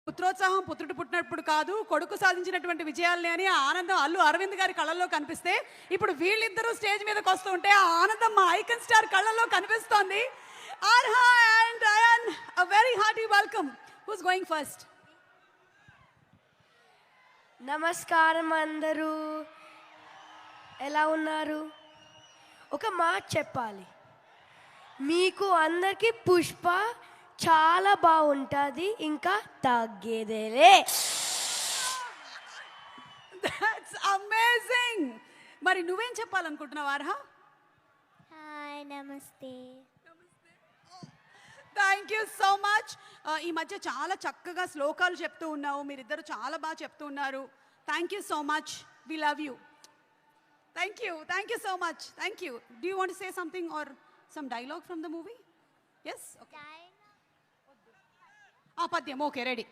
పుత్రోత్సాహం పుత్రుడు పుట్టినప్పుడు కాదు, కొడుకు సాధించినటువంటి విజయాల్ని అని ఆ ఆనందం అల్లు అరవింద్ గారి కళ్ళల్లో కనిపిస్తే, ఇప్పుడు వీళ్ళిద్దరూ స్టేజ్ మీదకి వస్తూ ఉంటే ఆ ఆనందం మా ఐకన్ స్టార్ కళ్ళల్లో కనిపిస్తోంది. Arha and Ayaan, a very hearty welcome. Who's going first? నమస్కారం అందరూ, ఎలా ఉన్నారు? ఒక మాట చెప్పాలి, మీకు అందరికీ పుష్ప చాలా బాగుంటుంది, ఇంకా తగ్గేదేలే. That's amazing. మరి నువ్వేం చెప్పాలనుకుంటున్నావు ఆర్హా? హాయ్, నమస్తే. Thank you so much. ఈ మధ్య చాలా చక్కగా శ్లోకాలు చెప్తూ ఉన్నావు, మీరిద్దరు చాలా బాగా చెప్తూ ఉన్నారు. Thank you so much, we love you. Thank you so much. Thank you. Do you want to say something or some dialogue from the movie? Yes, okay. పద్యం, ఓకే, రెడీ.